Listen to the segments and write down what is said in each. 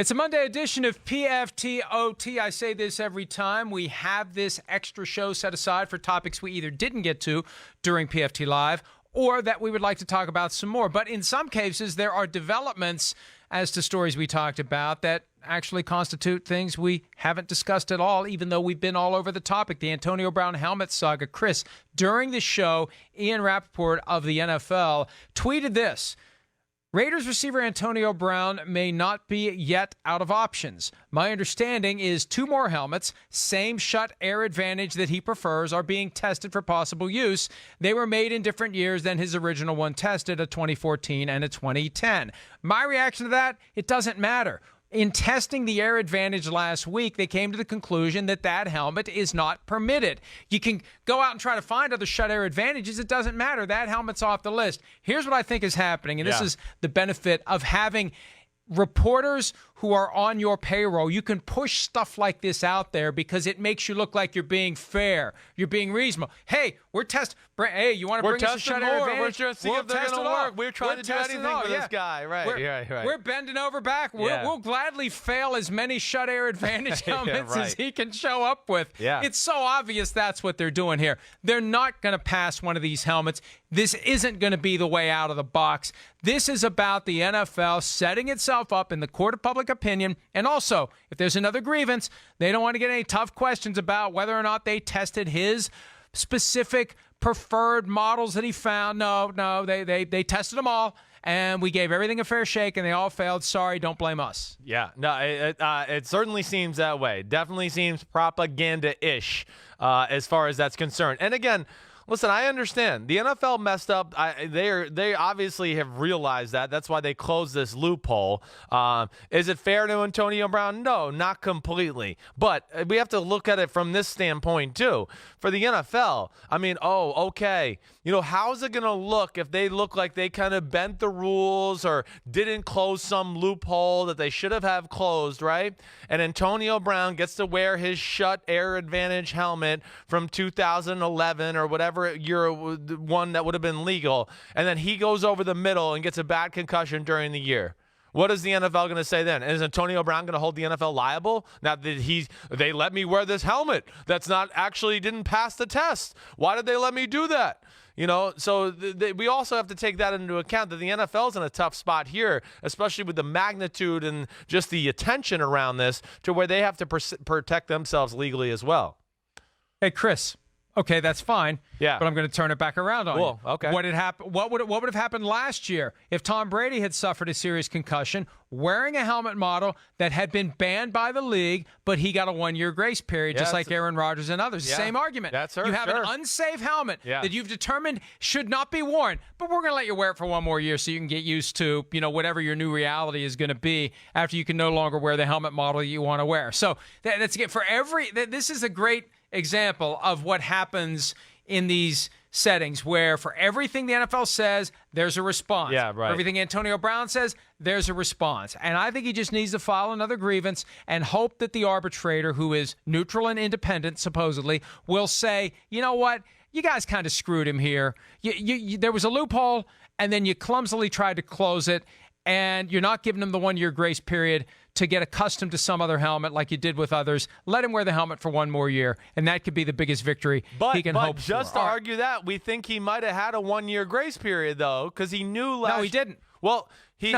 It's a Monday edition of PFT OT. I say this every time. We have this extra show set aside for topics we either didn't get to during PFT Live or that we would like to talk about some more. But in some cases, there are developments as to stories we talked about that actually constitute things we haven't discussed at all, even though we've been all over the topic. The Antonio Brown helmet saga. Chris, during the show, Ian Rappaport of the NFL tweeted this: Raiders receiver Antonio Brown may not be yet out of options. My understanding is 2 more helmets, same shut air advantage that he prefers, are being tested for possible use. They were made in different years than his original one tested, a 2014 and a 2010. My reaction to that, it doesn't matter. In testing the air advantage last week, they came to the conclusion that that helmet is not permitted. You can go out and try to find other shut air advantages. It doesn't matter. That helmet's off the list. Here's what I think is happening, and this is the benefit of having reporters who are on your payroll. You can push stuff like this out there because it makes you look like you're being fair. You're being reasonable. Hey, we're testing. Hey, you want to bring us a shut air advantage? We're trying to see if they're going to work. We're trying to do anything for this guy. Right. We're bending over back. We'll gladly fail as many shut air advantage helmets as he can show up with. Yeah. It's so obvious that's what they're doing here. They're not going to pass one of these helmets. This isn't going to be the way out of the box. This is about the NFL setting itself up in the court of public opinion. And also, if there's another grievance, they don't want to get any tough questions about whether or not they tested his specific preferred models that he found. No, they tested them all, and we gave everything a fair shake, and they all failed. Sorry, don't blame us. Yeah, no, it certainly seems that way. Definitely seems propaganda-ish as far as that's concerned. And again, listen, I understand. The NFL messed up. They obviously have realized that. That's why they closed this loophole. Is it fair to Antonio Brown? No, not completely. But we have to look at it from this standpoint, too. For the NFL, I mean, okay. You know, how's it going to look if they look like they kind of bent the rules or didn't close some loophole that they should have closed, right? And Antonio Brown gets to wear his shut air advantage helmet from 2011 or whatever year, one that would have been legal, and then he goes over the middle and gets a bad concussion during the year. What is the NFL going to say then? Is Antonio Brown going to hold the NFL liable? Now that they let me wear this helmet that's not actually didn't pass the test. Why did they let me do that? You know, so we also have to take that into account, that the NFL's in a tough spot here, especially with the magnitude and just the attention around this, to where they have to protect themselves legally as well. Hey, Chris. Okay, that's fine. Yeah. But I'm going to turn it back around on you. Okay. What would have happened last year if Tom Brady had suffered a serious concussion, wearing a helmet model that had been banned by the league, but he got a 1-year grace period, just like Aaron Rodgers and others? Yeah, same argument. That's you have an unsafe helmet that you've determined should not be worn, but we're going to let you wear it for 1 more year so you can get used to, whatever your new reality is going to be after you can no longer wear the helmet model you want to wear. So that's again for this is a great example of what happens in these settings, where for everything the NFL says, there's a response. Yeah, right. For everything Antonio Brown says, there's a response. And I think he just needs to file another grievance and hope that the arbitrator, who is neutral and independent, supposedly, will say, you know what? You guys kind of screwed him here. There was a loophole, and then you clumsily tried to close it, and you're not giving him the 1-year grace period to get accustomed to some other helmet like you did with others. Let him wear the helmet for 1 more year, and that could be the biggest victory he can hope for. But just to argue that, we think he might have had a 1-year grace period, though, because he knew last... No, he didn't. Well,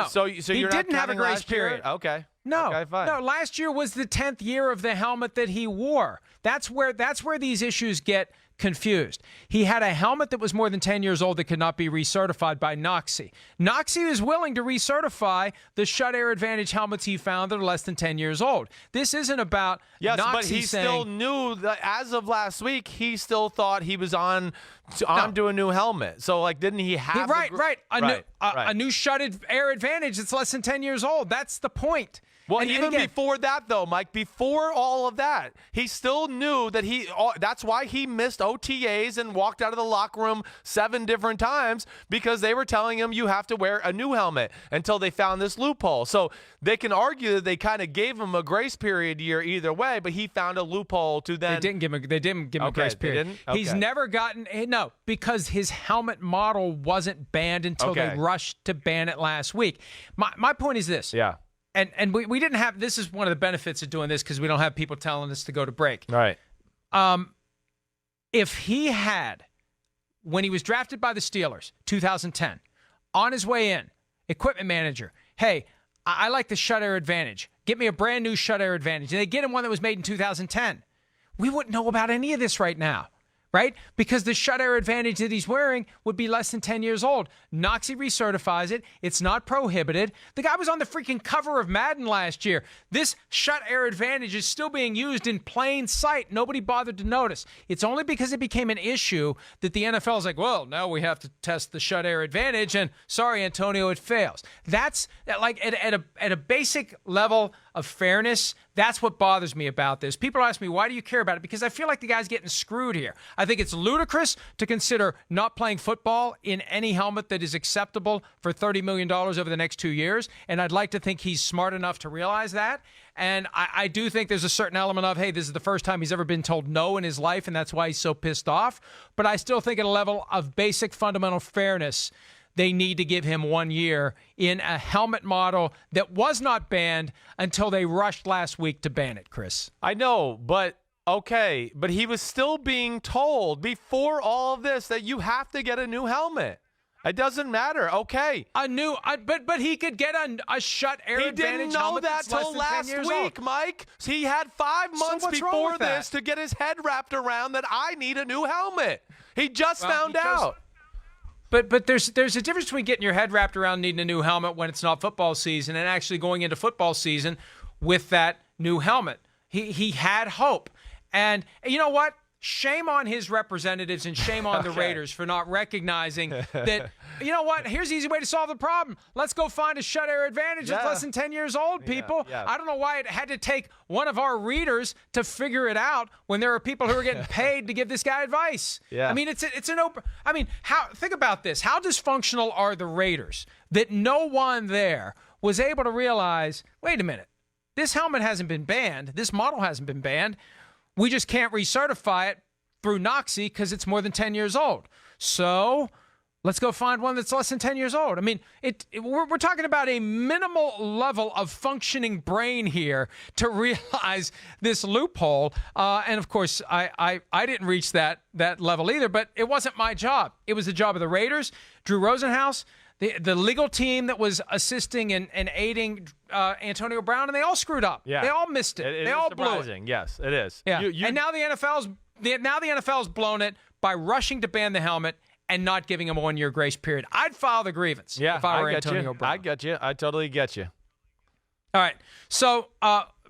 so he you're not didn't have a grace period. Okay. No, okay, fine. No, last year was the 10th year of the helmet that he wore. That's where these issues get confused. He had a helmet that was more than 10 years old that could not be recertified by NOXI. NOXI is willing to recertify the shut air advantage helmets he found that are less than 10 years old. This isn't about NOXI but he saying, still knew that as of last week, he still thought he was onto a new helmet. So, didn't he have a new shut air advantage that's less than 10 years old? That's the point. Well, and again, before that, though, Mike, before all of that, he still knew that that's why he missed OTAs and walked out of the locker room 7 different times, because they were telling him you have to wear a new helmet until they found this loophole. So they can argue that they kind of gave him a grace period year either way, but he found a loophole to then. They didn't give him a grace period. They didn't? Okay. He's never gotten because his helmet model wasn't banned until they rushed to ban it last week. My point is this. Yeah. and we didn't have, this is one of the benefits of doing this because we don't have people telling us to go to break. Right. If he had, when he was drafted by the Steelers, 2010, on his way in, equipment manager, hey, I like the shut air advantage. Get me a brand new shut air advantage. And they get him one that was made in 2010. We wouldn't know about any of this right now, right? Because the shut air advantage that he's wearing would be less than 10 years old. Noxie recertifies it. It's not prohibited. The guy was on the freaking cover of Madden last year. This shut air advantage is still being used in plain sight. Nobody bothered to notice. It's only because it became an issue that the NFL is like, well, now we have to test the shut air advantage. And sorry, Antonio, it fails. That's like at a basic level of fairness. That's what bothers me about this. People ask me, why do you care about it? Because I feel like the guy's getting screwed here. I think it's ludicrous to consider not playing football in any helmet that is acceptable for $30 million over the next 2 years. And I'd like to think he's smart enough to realize that. And I do think there's a certain element of, hey, this is the first time he's ever been told no in his life, and that's why he's so pissed off. But I still think at a level of basic fundamental fairness, they need to give him 1 year in a helmet model that was not banned until they rushed last week to ban it, Chris. I know, but okay. But he was still being told before all of this that you have to get a new helmet. It doesn't matter. Okay. But he could get a shut air advantage. He didn't know that till last week, Mike. He had 5 months before this to get his head wrapped around that I need a new helmet. He just found out. But there's a difference between getting your head wrapped around needing a new helmet when it's not football season and actually going into football season with that new helmet. He had hope. And you know what? Shame on his representatives and shame on the Raiders for not recognizing that, you know what? Here's the easy way to solve the problem. Let's go find a shut air advantage that's less than 10 years old, people. Yeah. I don't know why it had to take one of our readers to figure it out when there are people who are getting paid to give this guy advice. Yeah. I mean, it's an open. I mean, think about this. How dysfunctional are the Raiders that no one there was able to realize, wait a minute, this helmet hasn't been banned. This model hasn't been banned. We just can't recertify it through Noxie because it's more than 10 years old. So let's go find one that's less than 10 years old. I mean, we're talking about a minimal level of functioning brain here to realize this loophole. And, of course, I didn't reach that level either, but it wasn't my job. It was the job of the Raiders, Drew Rosenhaus, the legal team that was assisting and aiding Antonio Brown, and they all screwed up. Yeah. They all missed it. They all blew it. Yes, it is. Yeah. And now the NFL's blown it by rushing to ban the helmet and not giving him a 1 year grace period. I'd file the grievance if I were Antonio Brown. I get you. I totally get you. All right. So,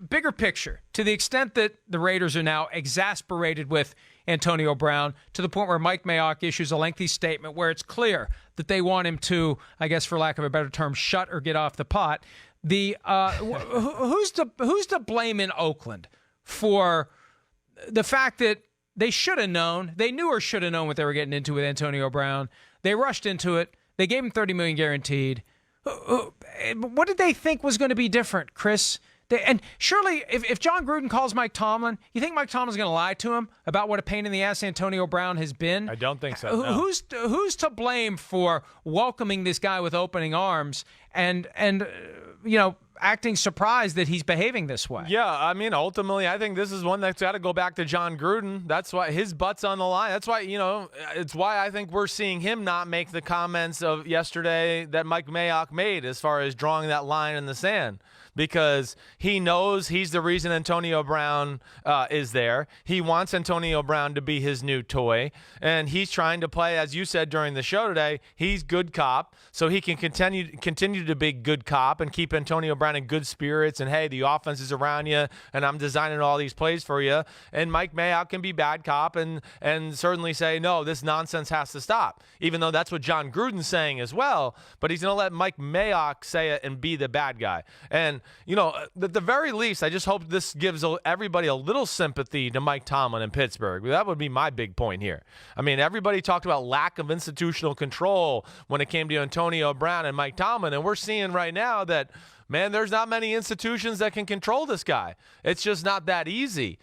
bigger picture, to the extent that the Raiders are now exasperated with Antonio Brown to the point where Mike Mayock issues a lengthy statement where it's clear that they want him to, I guess for lack of a better term, shut or get off the pot. Who's to blame in Oakland for the fact that they should have known, they knew or should have known what they were getting into with Antonio Brown. They rushed into it. They gave him $30 million guaranteed. What did they think was going to be different, Chris? And surely, if John Gruden calls Mike Tomlin, you think Mike Tomlin's going to lie to him about what a pain in the ass Antonio Brown has been? I don't think so. No. Who's to blame for welcoming this guy with opening arms and acting surprised that he's behaving this way? Yeah, I mean, ultimately, I think this is one that's got to go back to John Gruden. That's why his butt's on the line. That's why, it's why I think we're seeing him not make the comments of yesterday that Mike Mayock made as far as drawing that line in the sand. Because he knows he's the reason Antonio Brown is there. He wants Antonio Brown to be his new toy. And he's trying to play, as you said during the show today, he's good cop. So he can continue to be good cop and keep Antonio Brown in good spirits. And, hey, the offense is around you, and I'm designing all these plays for you. And Mike Mayock can be bad cop and certainly say, no, this nonsense has to stop. Even though that's what John Gruden's saying as well. But he's going to let Mike Mayock say it and be the bad guy. And at the very least, I just hope this gives everybody a little sympathy to Mike Tomlin in Pittsburgh. That would be my big point here. I mean, everybody talked about lack of institutional control when it came to Antonio Brown and Mike Tomlin, and we're seeing right now that man, there's not many institutions that can control this guy. It's just not that easy.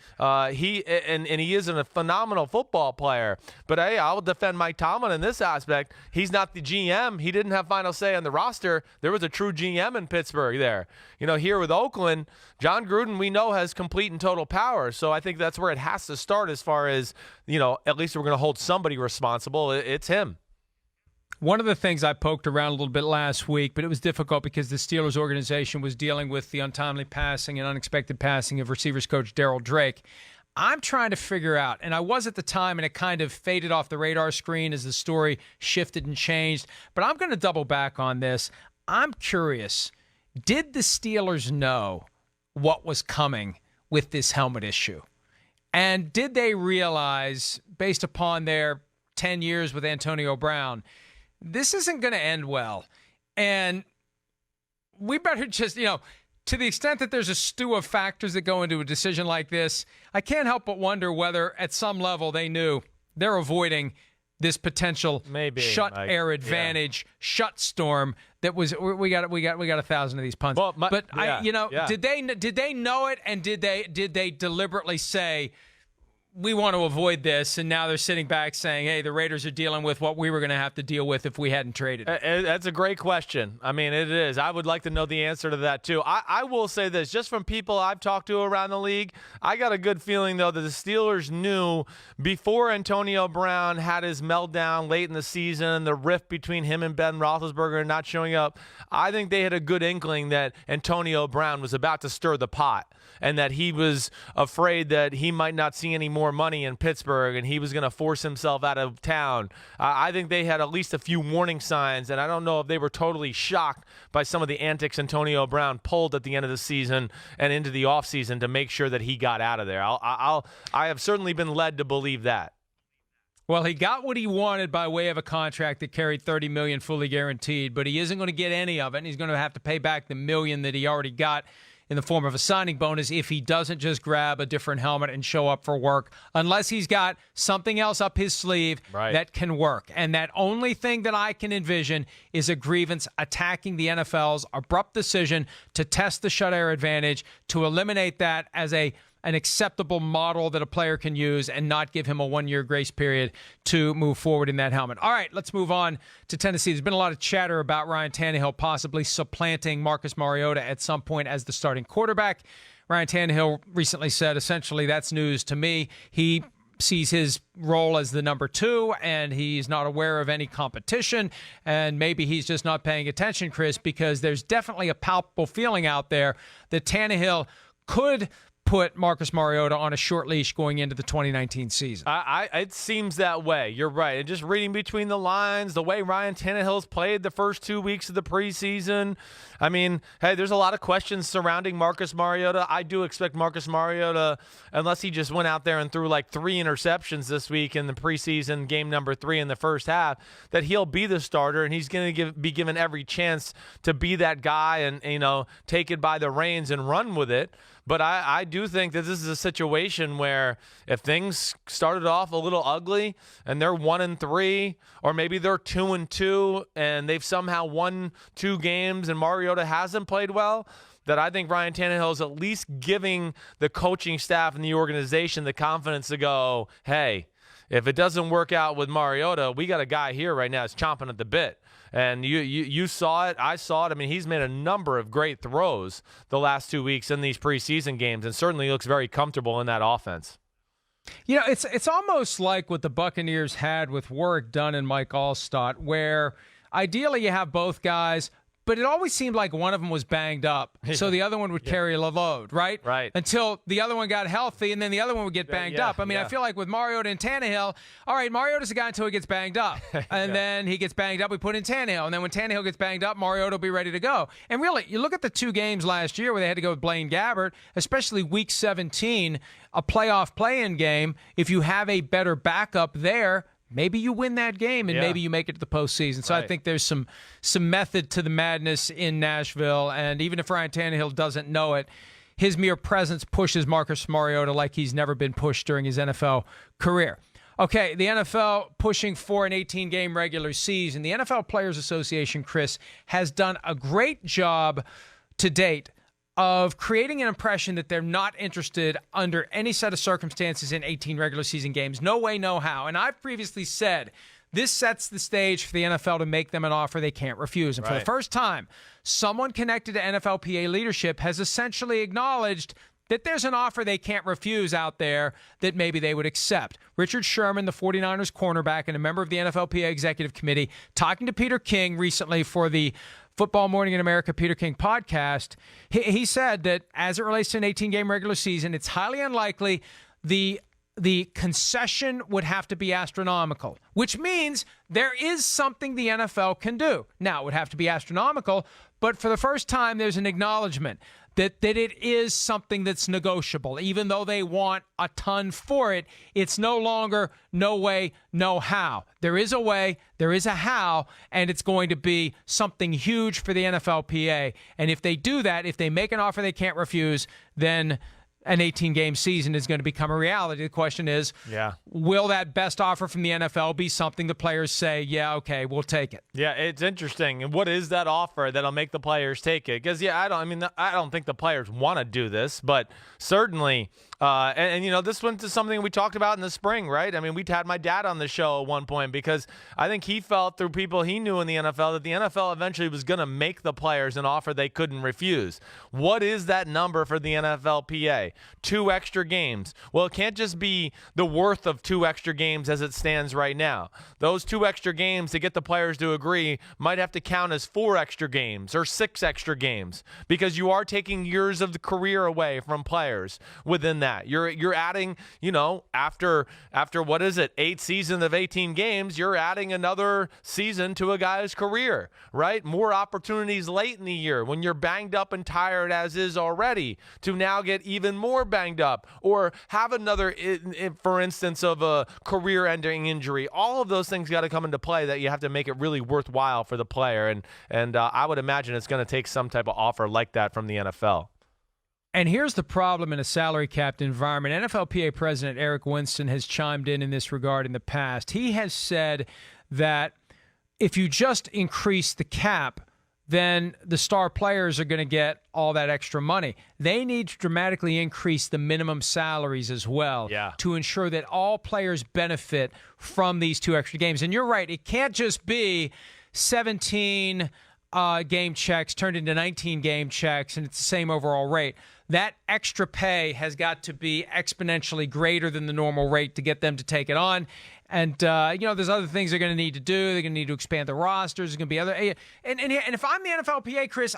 He is a phenomenal football player. But, hey, I'll defend Mike Tomlin in this aspect. He's not the GM. He didn't have final say on the roster. There was a true GM in Pittsburgh there. Here with Oakland, John Gruden, we know, has complete and total power. So I think that's where it has to start as far as, at least we're going to hold somebody responsible. It's him. One of the things I poked around a little bit last week, but it was difficult because the Steelers organization was dealing with the untimely passing and unexpected passing of receivers coach Darryl Drake. I'm trying to figure out, and I was at the time, and it kind of faded off the radar screen as the story shifted and changed, but I'm going to double back on this. I'm curious, did the Steelers know what was coming with this helmet issue? And did they realize, based upon their 10 years with Antonio Brown, this isn't going to end well? And we better just, to the extent that there's a stew of factors that go into a decision like this, I can't help but wonder whether at some level they knew they're avoiding this potential shut air advantage, shut storm that was we got 1,000 of these punts. Well, did they know it, and did they deliberately say, we want to avoid this, and now they're sitting back saying, hey, the Raiders are dealing with what we were going to have to deal with if we hadn't traded? That's a great question. I mean, it is. I would like to know the answer to that, too. I will say this, just from people I've talked to around the league, I got a good feeling, though, that the Steelers knew before Antonio Brown had his meltdown late in the season, the rift between him and Ben Roethlisberger not showing up, I think they had a good inkling that Antonio Brown was about to stir the pot, and that he was afraid that he might not see any more money in Pittsburgh and he was going to force himself out of town. I think they had at least a few warning signs, and I don't know if they were totally shocked by some of the antics Antonio Brown pulled at the end of the season and into the offseason to make sure that he got out of there. I have certainly been led to believe that. Well, he got what he wanted by way of a contract that carried $30 million fully guaranteed, but he isn't going to get any of it, and he's going to have to pay back the $1 million that he already got in the form of a signing bonus if he doesn't just grab a different helmet and show up for work, unless he's got something else up his sleeve that can work. And that only thing that I can envision is a grievance attacking the NFL's abrupt decision to test the shut air advantage, to eliminate that as an acceptable model that a player can use and not give him a 1-year grace period to move forward in that helmet. All right, let's move on to Tennessee. There's been a lot of chatter about Ryan Tannehill possibly supplanting Marcus Mariota at some point as the starting quarterback. Ryan Tannehill recently said, essentially, that's news to me. He sees his role as the number 2, and he's not aware of any competition, and maybe he's just not paying attention, Chris, because there's definitely a palpable feeling out there that Tannehill could put Marcus Mariota on a short leash going into the 2019 season. It seems that way. You're right. And just reading between the lines, the way Ryan Tannehill's played the first 2 weeks of the preseason, I mean, hey, there's a lot of questions surrounding Marcus Mariota. I do expect Marcus Mariota, unless he just went out there and threw like 3 interceptions this week in the preseason game number 3 in the first half, that he'll be the starter, and he's going to be given every chance to be that guy and, take it by the reins and run with it. But I do think that this is a situation where if things started off a little ugly and they're 1-3, or maybe they're 2-2 and they've somehow won 2 games and Mariota hasn't played well, that I think Ryan Tannehill is at least giving the coaching staff and the organization the confidence to go, hey, if it doesn't work out with Mariota, we got a guy here right now that's chomping at the bit. And you saw it. I saw it. I mean, he's made a number of great throws the last 2 weeks in these preseason games, and certainly looks very comfortable in that offense. It's almost like what the Buccaneers had with Warrick Dunn and Mike Allstott, where ideally you have both guys, but it always seemed like one of them was banged up, so the other one would carry a load, right? Right. Until the other one got healthy, and then the other one would get banged up. I mean, I feel like with Mariota and Tannehill, all right, Mariota's the guy until he gets banged up. And then he gets banged up, we put in Tannehill. And then when Tannehill gets banged up, Mariota will be ready to go. And really, you look at the 2 games last year where they had to go with Blaine Gabbert, especially Week 17, a playoff play-in game. If you have a better backup there, maybe you win that game, and maybe you make it to the postseason. So I think there's some method to the madness in Nashville. And even if Ryan Tannehill doesn't know it, his mere presence pushes Marcus Mariota like he's never been pushed during his NFL career. Okay, the NFL pushing for an 18-game regular season. The NFL Players Association, Chris, has done a great job to date of creating an impression that they're not interested under any set of circumstances in 18 regular season games. No way, no how. And I've previously said this sets the stage for the NFL to make them an offer they can't refuse. And for the first time, someone connected to NFLPA leadership has essentially acknowledged that there's an offer they can't refuse out there that maybe they would accept. Richard Sherman, the 49ers cornerback and a member of the NFLPA Executive Committee, talking to Peter King recently for the Football Morning in America Peter King podcast, he said that as it relates to an 18-game regular season, it's highly unlikely the concession would have to be astronomical, which means there is something the NFL can do. Now, it would have to be astronomical, but for the first time, there's an acknowledgement that it is something that's negotiable. Even though they want a ton for it, it's no longer no way, no how. There is a way, there is a how, and it's going to be something huge for the NFLPA. And if they do that, if they make an offer they can't refuse, then an 18-game season is going to become a reality. The question is, will that best offer from the NFL be something the players say, yeah, okay, we'll take it? Yeah, it's interesting. And what is that offer that'll make the players take it? Because, I don't think the players want to do this, but certainly, this went to something we talked about in the spring, right? I mean, we had my dad on the show at one point because I think he felt through people he knew in the NFL that the NFL eventually was going to make the players an offer they couldn't refuse. What is that number for the NFLPA? 2 extra games. Well, it can't just be the worth of 2 extra games as it stands right now. Those 2 extra games to get the players to agree might have to count as 4 extra games or 6 extra games because you are taking years of the career away from players within that. You're adding, after what is it, 8 seasons of 18 games, you're adding another season to a guy's career, right? More opportunities late in the year when you're banged up and tired as is already to now get even more banged up or have another, for instance, of a career-ending injury. All of those things got to come into play that you have to make it really worthwhile for the player. And I would imagine it's going to take some type of offer like that from the NFL. And here's the problem in a salary capped environment. NFLPA President Eric Winston has chimed in this regard in the past. He has said that if you just increase the cap, then the star players are going to get all that extra money. They need to dramatically increase the minimum salaries as well to ensure that all players benefit from these 2 extra games. And you're right, it can't just be 17 game checks turned into 19 game checks and it's the same overall rate. That extra pay has got to be exponentially greater than the normal rate to get them to take it on. And, there's other things they're going to need to do. They're going to need to expand the rosters. There's going to be other. And if I'm the NFLPA, Chris,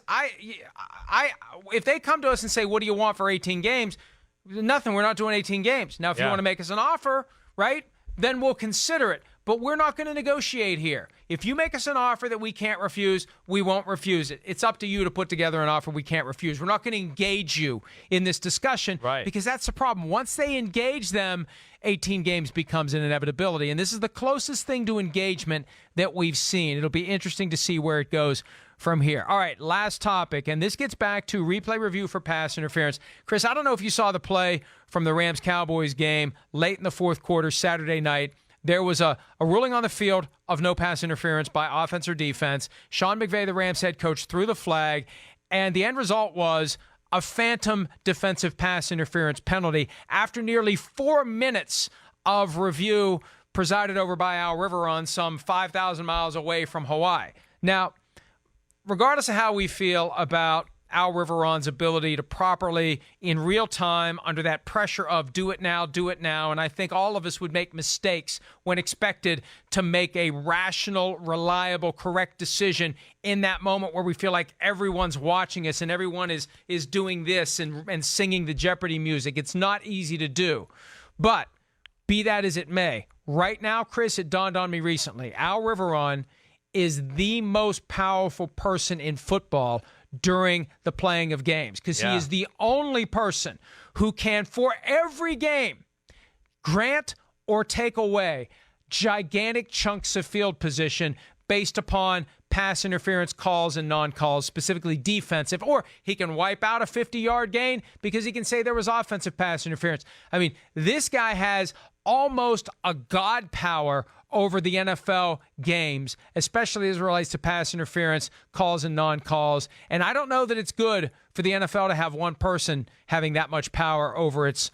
if they come to us and say, what do you want for 18 games? Nothing. We're not doing 18 games. Now, if you want to make us an offer, right, then we'll consider it. But we're not going to negotiate here. If you make us an offer that we can't refuse, we won't refuse it. It's up to you to put together an offer we can't refuse. We're not going to engage you in this discussion because that's the problem. Once they engage them, 18 games becomes an inevitability. And this is the closest thing to engagement that we've seen. It'll be interesting to see where it goes from here. All right, last topic, and this gets back to replay review for pass interference. Chris, I don't know if you saw the play from the Rams-Cowboys game late in the fourth quarter Saturday night. There was a ruling on the field of no pass interference by offense or defense. Sean McVay, the Rams head coach, threw the flag, and the end result was a phantom defensive pass interference penalty after nearly 4 minutes of review presided over by Al Riveron, some 5,000 miles away from Hawaii. Now, regardless of how we feel about Al Riveron's ability to properly, in real time, under that pressure of do it now, and I think all of us would make mistakes when expected to make a rational, reliable, correct decision in that moment where we feel like everyone's watching us and everyone is doing this and singing the Jeopardy music. It's not easy to do. But be that as it may, right now, Chris, it dawned on me recently, Al Riveron is the most powerful person in football during the playing of games because he is the only person who can, for every game, grant or take away gigantic chunks of field position based upon pass interference calls and non-calls, specifically defensive, or he can wipe out a 50-yard gain because he can say there was offensive pass interference. I mean, this guy has almost a god power over the NFL games, especially as it relates to pass interference, calls and non-calls. And I don't know that it's good for the NFL to have one person having that much power over its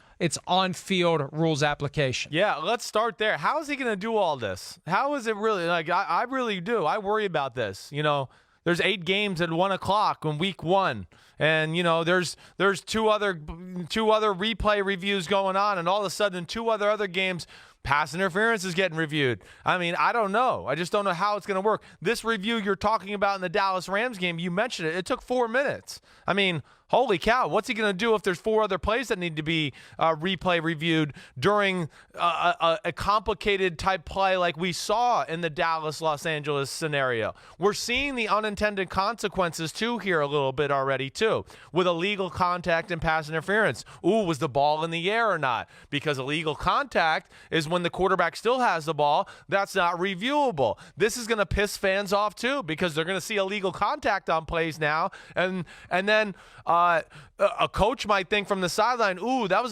on-field rules application. Yeah, let's start there. How is he going to do all this? How is it really? Like, I really do. I worry about this. You know, there's 8 games at 1 o'clock in week 1. And, you know, there's two other replay reviews going on, and all of a sudden 2 other games, pass interference is getting reviewed. I mean, I don't know. I just don't know how it's going to work. This review you're talking about in the Dallas Rams game, you mentioned it. It took 4 minutes. I mean, holy cow, what's he going to do if there's 4 other plays that need to be replay reviewed during a complicated type play like we saw in the Dallas-Los Angeles scenario? We're seeing the unintended consequences, too, here a little bit already, too, with illegal contact and pass interference. Ooh, was the ball in the air or not? Because illegal contact is when the quarterback still has the ball. That's not reviewable. This is going to piss fans off, too, because they're going to see illegal contact on plays now, and then a coach might think from the sideline, ooh, that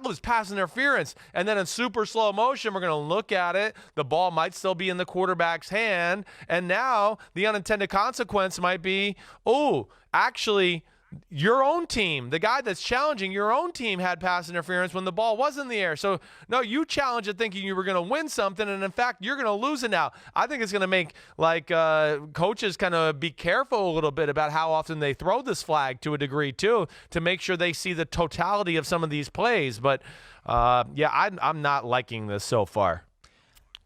was pass interference. And then in super slow motion, we're going to look at it. The ball might still be in the quarterback's hand. And now the unintended consequence might be, ooh, actually, your own team, the guy that's challenging your own team, had pass interference when the ball was in the air. So, no, you challenged it thinking you were going to win something, and in fact, you're going to lose it now. I think it's going to make coaches kind of be careful a little bit about how often they throw this flag to a degree, too, to make sure they see the totality of some of these plays. But, I'm not liking this so far.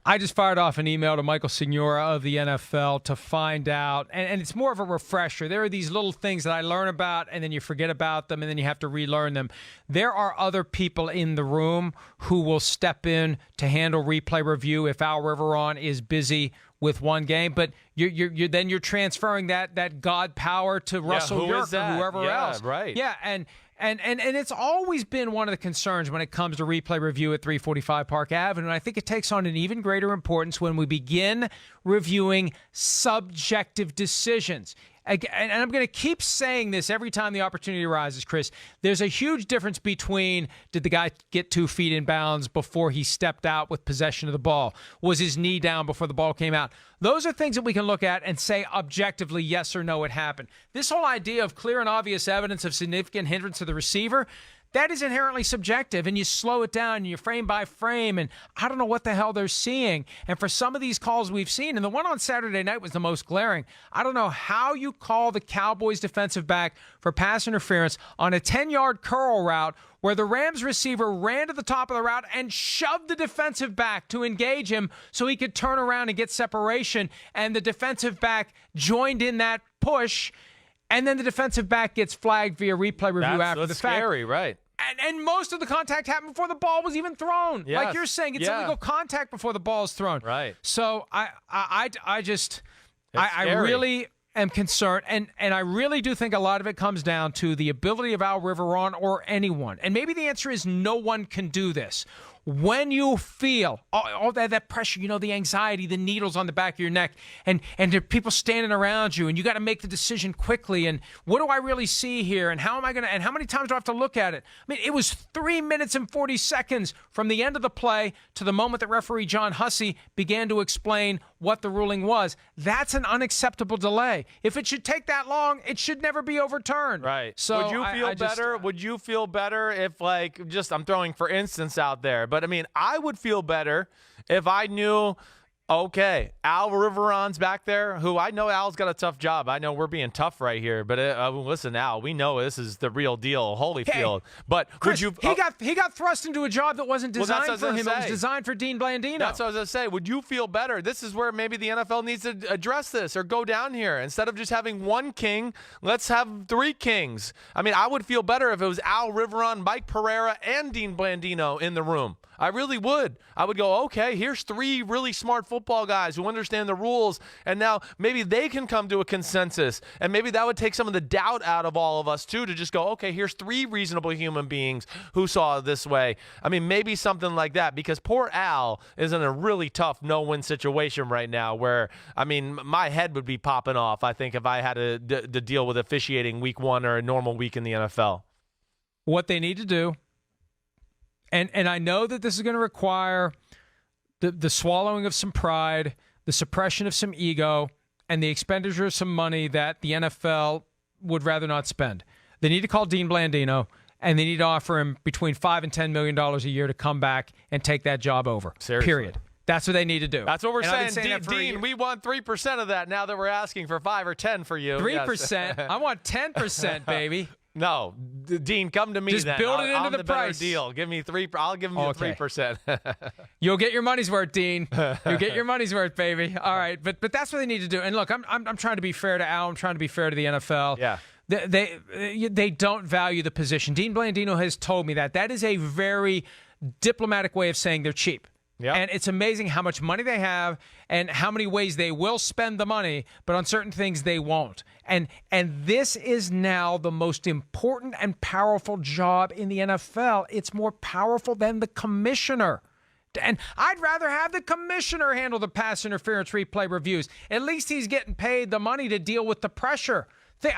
I just fired off an email to Michael Signora of the NFL to find out, and it's more of a refresher. There are these little things that I learn about, and then you forget about them, and then you have to relearn them. There are other people in the room who will step in to handle replay review if Al Riveron is busy with one game, but you're transferring that God power to Russell York or whoever else. Right. Yeah, and it's always been one of the concerns when it comes to replay review at 345 Park Avenue, and I think it takes on an even greater importance when we begin reviewing subjective decisions. And I'm going to keep saying this every time the opportunity arises, Chris. There's a huge difference between, did the guy get 2 feet in bounds before he stepped out with possession of the ball? Was his knee down before the ball came out? Those are things that we can look at and say objectively yes or no, it happened. This whole idea of clear and obvious evidence of significant hindrance to the receiver, that is inherently subjective, and you slow it down, and you frame by frame, and I don't know what the hell they're seeing. And for some of these calls we've seen, and the one on Saturday night was the most glaring, I don't know how you call the Cowboys defensive back for pass interference on a 10-yard curl route where the Rams receiver ran to the top of the route and shoved the defensive back to engage him so he could turn around and get separation, and the defensive back joined in that push, and then the defensive back gets flagged via replay review after the fact. Scary, right? And most of the contact happened before the ball was even thrown. Yes. Like you're saying, it's illegal contact before the ball is thrown. Right. So I really am concerned, and I really do think a lot of it comes down to the ability of Al Riveron or anyone. And maybe the answer is no one can do this. When you feel all that pressure, the anxiety, the needles on the back of your neck, and there are people standing around you, and you got to make the decision quickly, and what do I really see here, and how am I going to, and how many times do I have to look at it? I mean, it was 3 minutes and 40 seconds from the end of the play to the moment that referee John Hussey began to explain what the ruling was. That's an unacceptable delay. If it should take that long, it should never be overturned. Right. So would you feel better? Would you feel better if, I'm throwing for instance out there, but I mean, I would feel better if I knew, okay, Al Riveron's back there, who I know Al's got a tough job. I know we're being tough right here, but listen, Al, we know this is the real deal, Holyfield. But Chris, would you? He got thrust into a job that wasn't designed for him. It was designed for Dean Blandino. That's what I was going to say. Would you feel better? This is where maybe the NFL needs to address this or go down here. Instead of just having one king, let's have 3 kings. I mean, I would feel better if it was Al Riveron, Mike Pereira, and Dean Blandino in the room. I really would. I would go, okay, here's 3 really smart football guys who understand the rules, and now maybe they can come to a consensus, and maybe that would take some of the doubt out of all of us, too, to just go, okay, here's 3 reasonable human beings who saw it this way. I mean, maybe something like that, because poor Al is in a really tough no-win situation right now where, I mean, my head would be popping off, I think, if I had to deal with officiating week 1 or a normal week in the NFL. What they need to do, and I know that this is going to require the swallowing of some pride, the suppression of some ego, and the expenditure of some money that the NFL would rather not spend. They need to call Dean Blandino, and they need to offer him between $5 and $10 million a year to come back and take that job over. Seriously. Period. That's what they need to do. That's what we're and saying. Dean, we want 3% of that now that we're asking for 5 or 10 for you. 3%? I want 10%, baby. No, Dean, come to me. Just then. build it into I'm the better price. deal. Give me 3. I'll give him you 3%. You'll get your money's worth, Dean. You'll get your money's worth, baby. All right, but that's what they need to do. And look, I'm trying to be fair to Al. I'm trying to be fair to the NFL. Yeah. They don't value the position. Dean Blandino has told me that. That is a very diplomatic way of saying they're cheap. Yep. And it's amazing how much money they have and how many ways they will spend the money, but on certain things they won't. And this is now the most important and powerful job in the NFL. It's more powerful than the commissioner. And I'd rather have the commissioner handle the pass interference replay reviews. At least he's getting paid the money to deal with the pressure.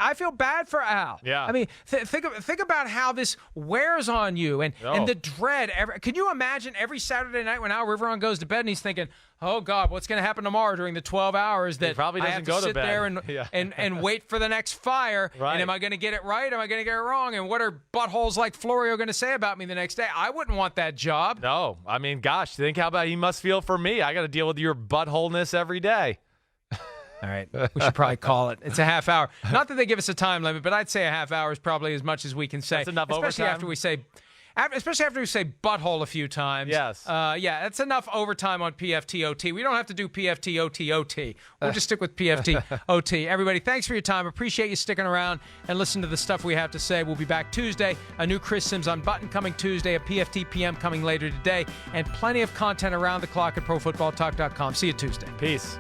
I feel bad for Al. Yeah. I mean, think about how this wears on you and the dread. Can you imagine every Saturday night when Al Riveron goes to bed and he's thinking, oh, God, what's going to happen tomorrow during the 12 hours that probably I doesn't have to go to sit bed. there and wait for the next fire? Right. And am I going to get it right? Am I going to get it wrong? And what are buttholes like Florio going to say about me the next day? I wouldn't want that job. No. I mean, gosh, think how about he must feel for me. I got to deal with your buttholeness every day. All right. We should probably call it. It's a half hour. Not that they give us a time limit, but I'd say a half hour is probably as much as we can say. That's enough especially overtime. Especially after we say butthole a few times. Yes. Yeah, that's enough overtime on PFT OT. We don't have to do PFT OT. We'll just stick with PFT OT. Everybody, thanks for your time. Appreciate you sticking around and listening to the stuff we have to say. We'll be back Tuesday. A new Chris Simms Unbuttoned coming Tuesday. A PFT PM coming later today. And plenty of content around the clock at ProFootballTalk.com. See you Tuesday. Peace.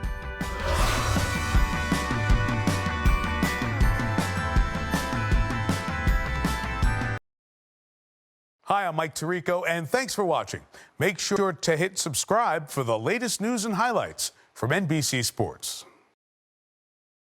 Hi, I'm Mike Tirico, and thanks for watching. Make sure to hit subscribe for the latest news and highlights from NBC Sports.